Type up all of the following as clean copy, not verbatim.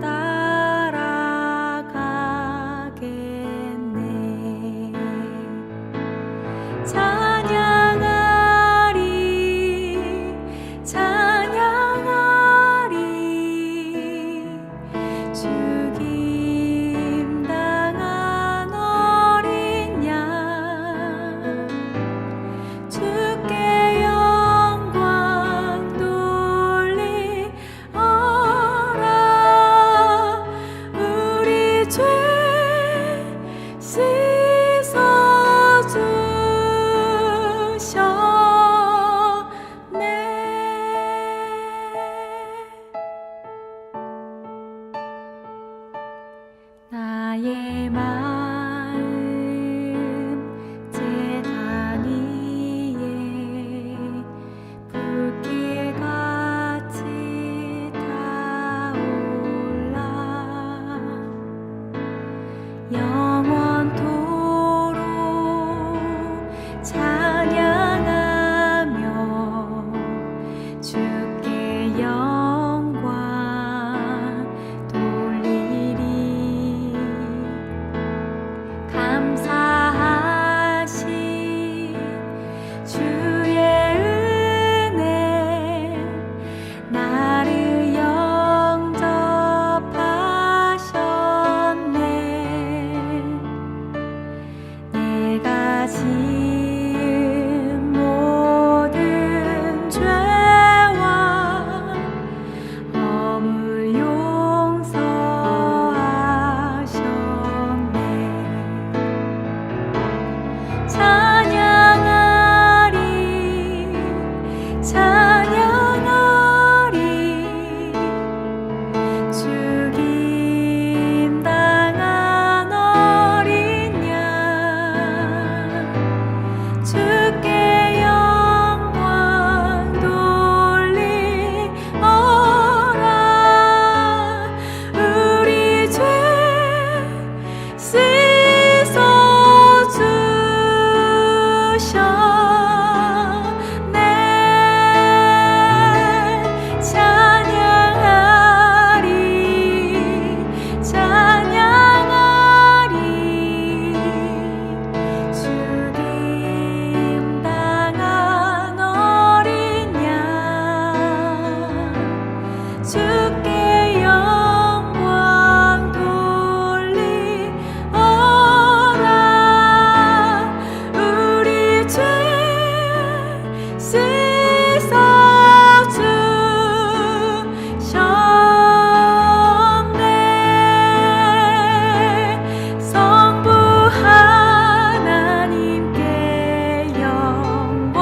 따라가겠네. 찬양하리 찬양하리 죽임 당한 어린 양 주께 영광 돌리어라. 우리 죄 나의 마음 제단 위에 불길같이 타올라 영원토록 찬양하며 주께 영광 돌리리. 감사하신 주의 은혜 나를 영접하셨네. 내가 지은 모든 죄와 허물 용서하셨네. 찬양하리 찬양하리 죽임 당한 어린 양 주께 영광 돌리어라. 우리 죄 씻어주셨네. 찬양하리 찬양하리 죽임 당한 어린 양 주께 영광 돌리어라. 우리 죄 씻어주셨네. 성부 하나님께 영광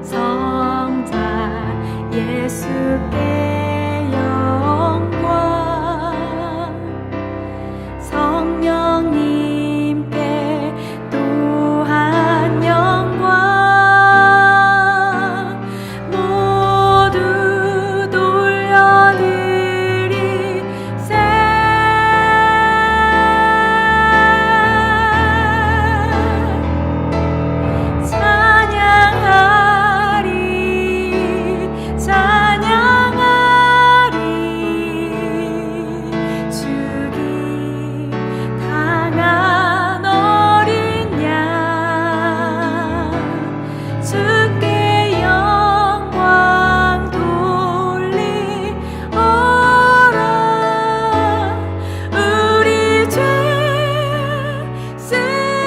성자 예수께 영광 성령님께 또한 영광 모두 돌려드리세. 찬양하리 찬양하리 죽임 당한 어린 양 주께 영광 돌리어라. 우리 죄 씻어주셨네.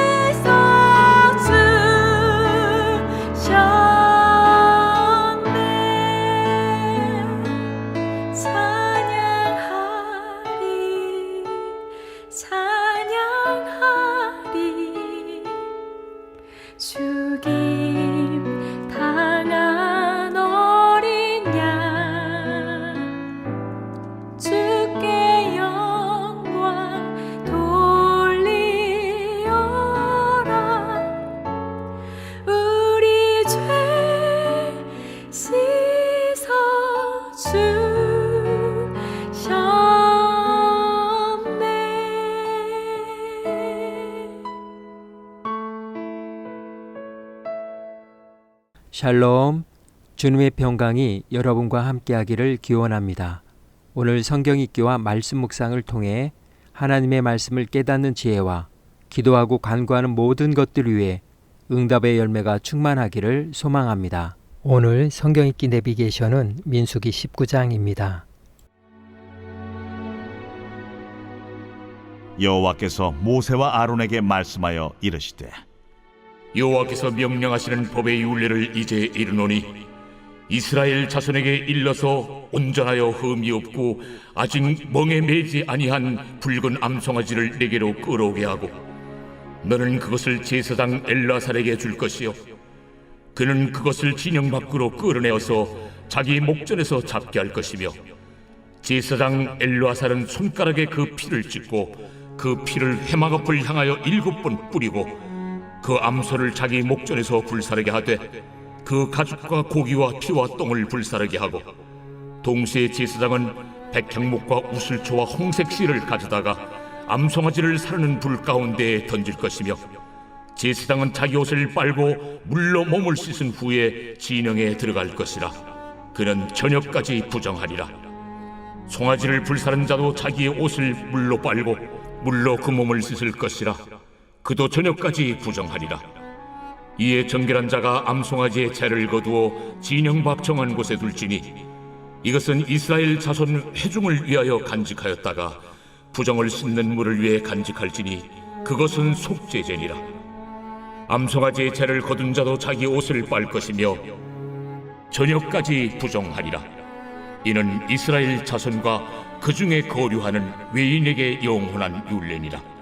찬양하리 찬양하리 죽임 당한 어린 양 주께 영광 돌리어라. 우리 죄 씻어주셨네. 샬롬. 주님의 평강이 여러분과 함께하기를 기원합니다. 오늘 성경 읽기와 말씀 묵상을 통해 하나님의 말씀을 깨닫는 지혜와 기도하고 간구하는 모든 것들 위해 응답의 열매가 충만하기를 소망합니다. 오늘 성경 읽기 내비게이션은 민수기 19장입니다. 여호와께서 모세와 아론에게 말씀하여 이르시되 여호와께서 명령하시는 법의 율례를 이제 이르노니 이스라엘 자손에게 일러서 온전하여 흠이 없고 아직 멍에 매지 아니한 붉은 암송아지를 내게로 끌어오게 하고 너는 그것을 제사장 엘라살에게 줄 것이요 그는 그것을 진영 밖으로 끌어내어서 자기 목전에서 잡게 할 것이며 제사장 엘라살은 손가락에 그 피를 찍고 그 피를 해막 앞을 향하여 7번 뿌리고 그 암소를 자기 목전에서 불사르게 하되 그 가죽과 고기와 피와 똥을 불사르게 하고 동시에 제사장은 백향목과 우슬초와 홍색 실을 가져다가 암송아지를 사르는 불 가운데에 던질 것이며 제사장은 자기 옷을 빨고 물로 몸을 씻은 후에 진영에 들어갈 것이라. 그는 저녁까지 부정하리라. 송아지를 불사른 자도 자기의 옷을 물로 빨고 물로 그 몸을 씻을 것이라. 그도 저녁까지 부정하리라. 이에 정결한 자가 암송아지의 채를 거두어 진영 밖 정한 곳에 둘지니 이것은 이스라엘 자손 회중을 위하여 간직하였다가 부정을 씻는 물을 위해 간직할지니 그것은 속죄제니라. 암송아지의 채를 거둔 자도 자기 옷을 빨 것이며 저녁까지 부정하리라. 이는 이스라엘 자손과 그 중에 거류하는 외인에게 영원한 율례니라.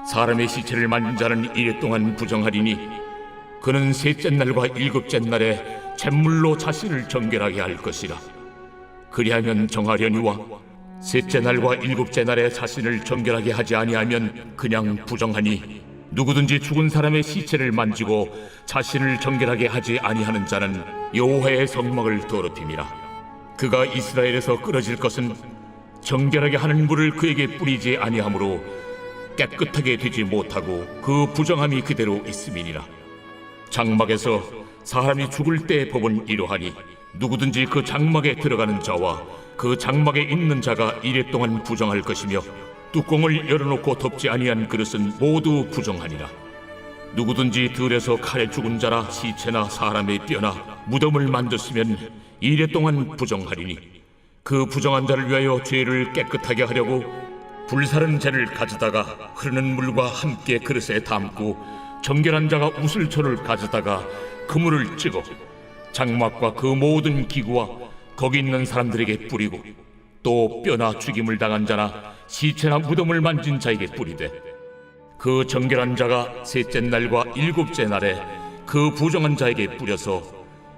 사람의 시체를 만진 자는 이래 동안 부정하리니 그는 셋째 날과 일곱째 날에 잿물로 자신을 정결하게 할 것이라. 그리하면 정하려니와 셋째 날과 일곱째 날에 자신을 정결하게 하지 아니하면 그냥 부정하니 누구든지 죽은 사람의 시체를 만지고 자신을 정결하게 하지 아니하는 자는 여호와의 성막을 더럽힘이라. 그가 이스라엘에서 끊어질 것은 정결하게 하는 물을 그에게 뿌리지 아니하므로 깨끗하게 되지 못하고 그 부정함이 그대로 있음이니라. 장막에서 사람이 죽을 때의 법은 이러하니 누구든지 그 장막에 들어가는 자와 그 장막에 있는 자가 이래 동안 부정할 것이며 뚜껑을 열어놓고 덮지 아니한 그릇은 모두 부정하니라. 누구든지 들에서 칼에 죽은 자라 시체나 사람의 뼈나 무덤을 만졌으면 이래 동안 부정하리니 그 부정한 자를 위하여 죄를 깨끗하게 하려고 불사른 재를 가져다가 흐르는 물과 함께 그릇에 담고 정결한 자가 우슬초를 가져다가 그물을 찍어 장막과 그 모든 기구와 거기 있는 사람들에게 뿌리고 또 뼈나 죽임을 당한 자나 시체나 무덤을 만진 자에게 뿌리되 그 정결한 자가 셋째 날과 일곱째 날에 그 부정한 자에게 뿌려서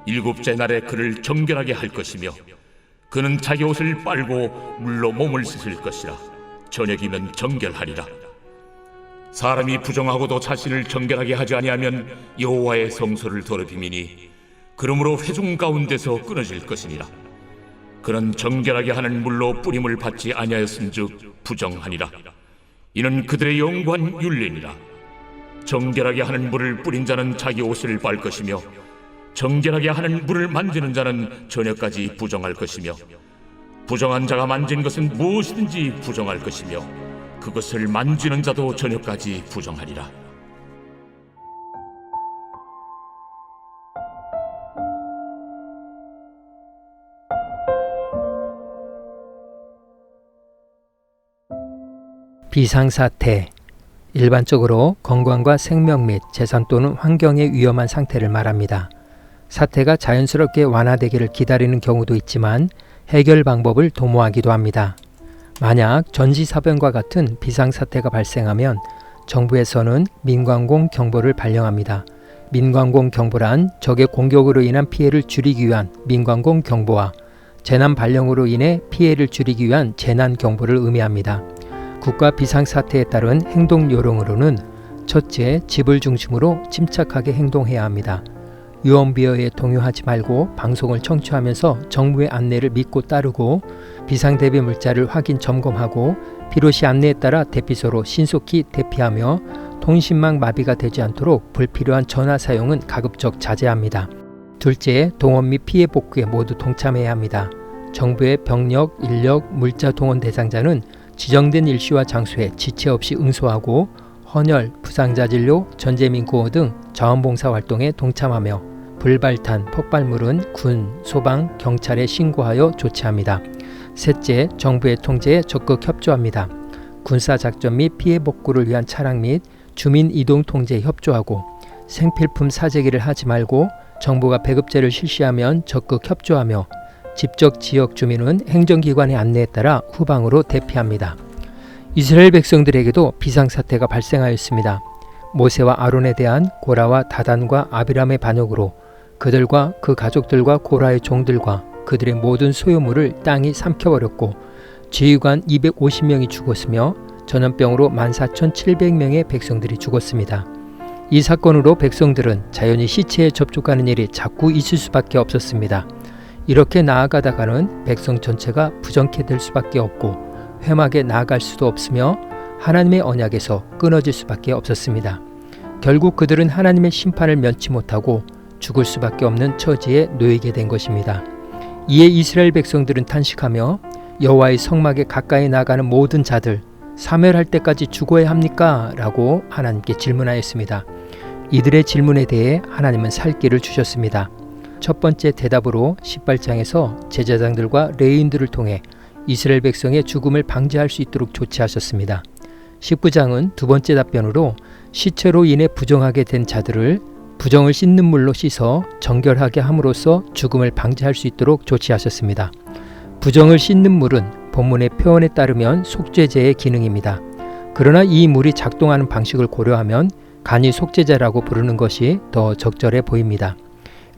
일곱째 날에 그를 정결하게 할 것이며 그는 자기 옷을 빨고 물로 몸을 씻을 것이라. 저녁이면 정결하리라. 사람이 부정하고도 자신을 정결하게 하지 아니하면 여호와의 성소를 더럽힘이니 그러므로 회중 가운데서 끊어질 것이니라. 그는 정결하게 하는 물로 뿌림을 받지 아니하였은즉 부정하니라. 이는 그들의 영구한 율례니라. 정결하게 하는 물을 뿌린 자는 자기 옷을 빨 것이며 정결하게 하는 물을 만지는 자는 저녁까지 부정할 것이며 부정한 자가 만진 것은 무엇이든지 부정할 것이며 그것을 만지는 자도 저녁까지 부정하리라. 비상사태, 일반적으로 건강과 생명 및 재산 또는 환경의 위험한 상태를 말합니다. 사태가 자연스럽게 완화되기를 기다리는 경우도 있지만 해결 방법을 도모하기도 합니다. 만약 전지사변과 같은 비상사태가 발생하면 정부에서는 민관공 경보를 발령합니다. 민관공 경보란 적의 공격으로 인한 피해를 줄이기 위한 민관공 경보와 재난 발령으로 인해 피해를 줄이기 위한 재난 경보를 의미합니다. 국가 비상사태에 따른 행동 요령으로는 첫째, 집을 중심으로 침착하게 행동해야 합니다. 유언비어에 동요하지 말고 방송을 청취하면서 정부의 안내를 믿고 따르고 비상대비 물자를 확인 점검하고 필요시 안내에 따라 대피소로 신속히 대피하며 통신망 마비가 되지 않도록 불필요한 전화 사용은 가급적 자제합니다. 둘째, 동원 및 피해 복구에 모두 동참해야 합니다. 정부의 병력, 인력, 물자 동원 대상자는 지정된 일시와 장소에 지체 없이 응소하고 헌혈, 부상자 진료, 전재민 구호 등 자원봉사 활동에 동참하며 불발탄, 폭발물은 군, 소방, 경찰에 신고하여 조치합니다. 셋째, 정부의 통제에 적극 협조합니다. 군사작전 및 피해 복구를 위한 차량 및 주민 이동 통제에 협조하고 생필품 사재기를 하지 말고 정부가 배급제를 실시하면 적극 협조하며 집적 지역 주민은 행정기관의 안내에 따라 후방으로 대피합니다. 이스라엘 백성들에게도 비상사태가 발생하였습니다. 모세와 아론에 대한 고라와 다단과 아비람의 반역으로 그들과 그 가족들과 고라의 종들과 그들의 모든 소유물을 땅이 삼켜버렸고 지휘관 250명이 죽었으며 전염병으로 14,700명의 백성들이 죽었습니다. 이 사건으로 백성들은 자연히 시체에 접촉하는 일이 자꾸 있을 수밖에 없었습니다. 이렇게 나아가다가는 백성 전체가 부정케 될 수밖에 없고 회막에 나아갈 수도 없으며 하나님의 언약에서 끊어질 수밖에 없었습니다. 결국 그들은 하나님의 심판을 면치 못하고 죽을 수밖에 없는 처지에 놓이게 된 것입니다. 이에 이스라엘 백성들은 탄식하며 여호와의 성막에 가까이 나가는 모든 자들 사멸할 때까지 죽어야 합니까? 라고 하나님께 질문하였습니다. 이들의 질문에 대해 하나님은 살 길을 주셨습니다. 첫 번째 대답으로 18장에서 제사장들과 레위인들을 통해 이스라엘 백성의 죽음을 방지할 수 있도록 조치하셨습니다. 19장은 두 번째 답변으로 시체로 인해 부정하게 된 자들을 부정을 씻는 물로 씻어 정결하게 함으로써 죽음을 방지할 수 있도록 조치하셨습니다. 부정을 씻는 물은 본문의 표현에 따르면 속죄제의 기능입니다. 그러나 이 물이 작동하는 방식을 고려하면 간이 속죄제라고 부르는 것이 더 적절해 보입니다.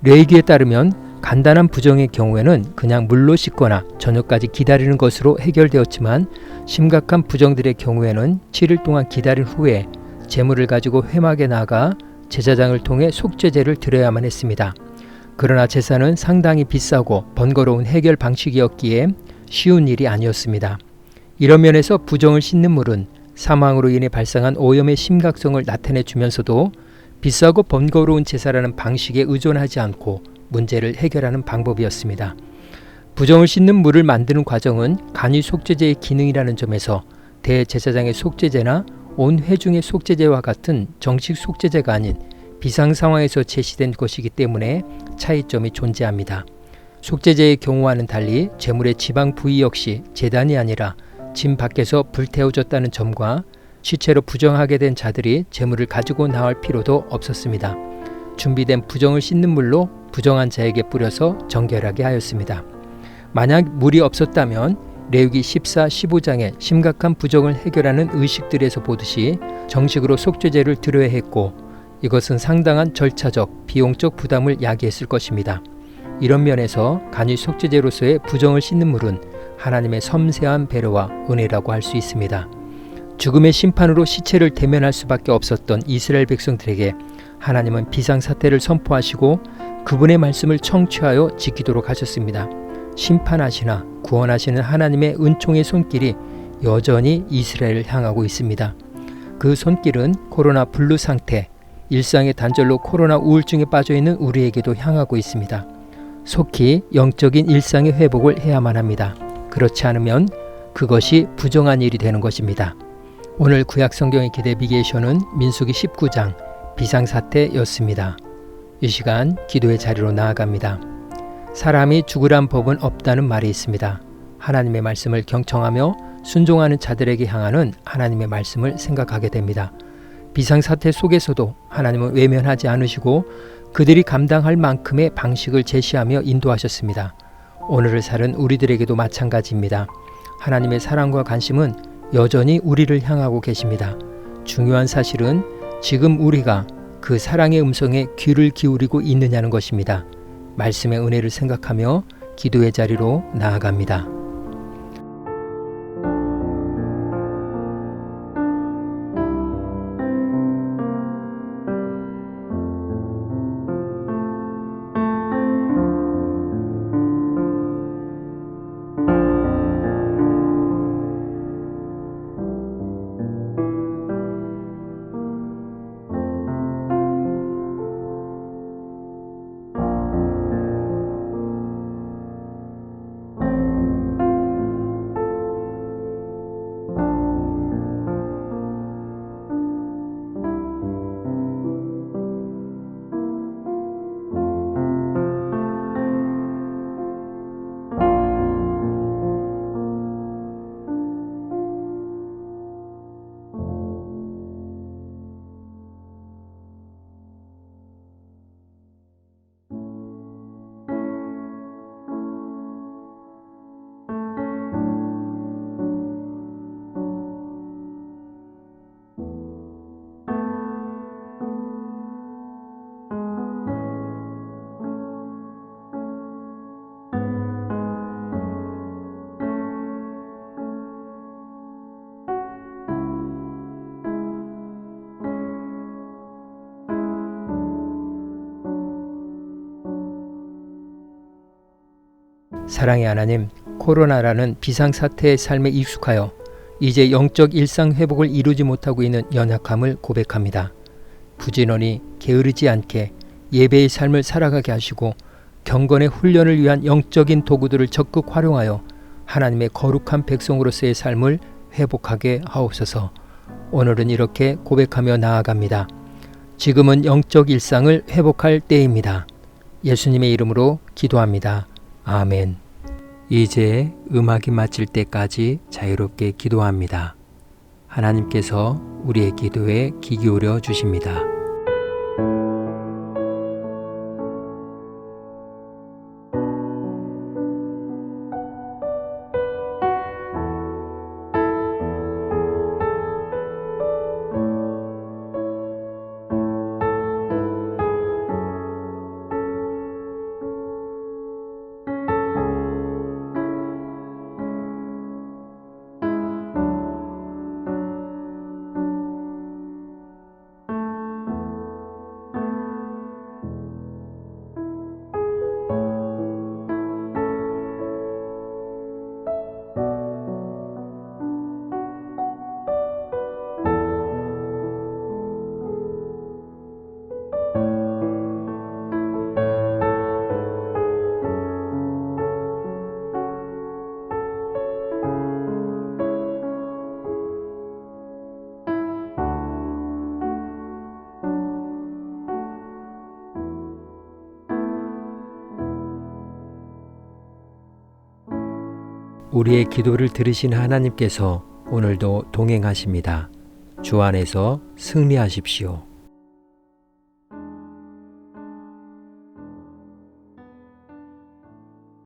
레위기에 따르면 간단한 부정의 경우에는 그냥 물로 씻거나 저녁까지 기다리는 것으로 해결되었지만 심각한 부정들의 경우에는 7일 동안 기다린 후에 제물을 가지고 회막에 나가 제사장을 통해 속죄제를 드려야만 했습니다. 그러나 제사는 상당히 비싸고 번거로운 해결 방식이었기에 쉬운 일이 아니었습니다. 이런 면에서 부정을 씻는 물은 사망으로 인해 발생한 오염의 심각성을 나타내 주면서도 비싸고 번거로운 제사라는 방식에 의존하지 않고 문제를 해결하는 방법이었습니다. 부정을 씻는 물을 만드는 과정은 간이 속죄제의 기능이라는 점에서 대제사장의 속죄제나 온 회중의 속죄제와 같은 정식 속죄제가 아닌 비상 상황에서 제시된 것이기 때문에 차이점이 존재합니다. 속죄제의 경우와는 달리 제물의 지방 부위 역시 제단이 아니라 진 밖에서 불태워졌다는 점과 시체로 부정하게 된 자들이 제물을 가지고 나올 필요도 없었습니다. 준비된 부정을 씻는 물로 부정한 자에게 뿌려서 정결하게 하였습니다. 만약 물이 없었다면 레위기 14, 15장의 심각한 부정을 해결하는 의식들에서 보듯이 정식으로 속죄제를 드려야 했고 이것은 상당한 절차적, 비용적 부담을 야기했을 것입니다. 이런 면에서 간이 속죄제로서의 부정을 씻는 물은 하나님의 섬세한 배려와 은혜라고 할 수 있습니다. 죽음의 심판으로 시체를 대면할 수밖에 없었던 이스라엘 백성들에게 하나님은 비상사태를 선포하시고 그분의 말씀을 청취하여 지키도록 하셨습니다. 심판하시나 구원하시는 하나님의 은총의 손길이 여전히 이스라엘을 향하고 있습니다. 그 손길은 코로나 블루 상태, 일상의 단절로 코로나 우울증에 빠져있는 우리에게도 향하고 있습니다. 속히 영적인 일상의 회복을 해야만 합니다. 그렇지 않으면 그것이 부정한 일이 되는 것입니다. 오늘 구약성경의 기대 비게이션은 민수기 19장 비상사태였습니다. 이 시간 기도의 자리로 나아갑니다. 사람이 죽으란 법은 없다는 말이 있습니다. 하나님의 말씀을 경청하며 순종하는 자들에게 향하는 하나님의 말씀을 생각하게 됩니다. 비상사태 속에서도 하나님은 외면하지 않으시고 그들이 감당할 만큼의 방식을 제시하며 인도하셨습니다. 오늘을 사는 우리들에게도 마찬가지입니다. 하나님의 사랑과 관심은 여전히 우리를 향하고 계십니다. 중요한 사실은 지금 우리가 그 사랑의 음성에 귀를 기울이고 있느냐는 것입니다. 말씀의 은혜를 생각하며 기도의 자리로 나아갑니다. 사랑의 하나님, 코로나라는 비상사태의 삶에 익숙하여 이제 영적 일상 회복을 이루지 못하고 있는 연약함을 고백합니다. 부지런히 게으르지 않게 예배의 삶을 살아가게 하시고 경건의 훈련을 위한 영적인 도구들을 적극 활용하여 하나님의 거룩한 백성으로서의 삶을 회복하게 하옵소서. 오늘은 이렇게 고백하며 나아갑니다. 지금은 영적 일상을 회복할 때입니다. 예수님의 이름으로 기도합니다. 아멘. 이제 음악이 마칠 때까지 자유롭게 기도합니다. 하나님께서 우리의 기도에 귀 기울여 주십니다. 우리의 기도를 들으신 하나님께서 오늘도 동행하십니다. 주 안에서 승리하십시오.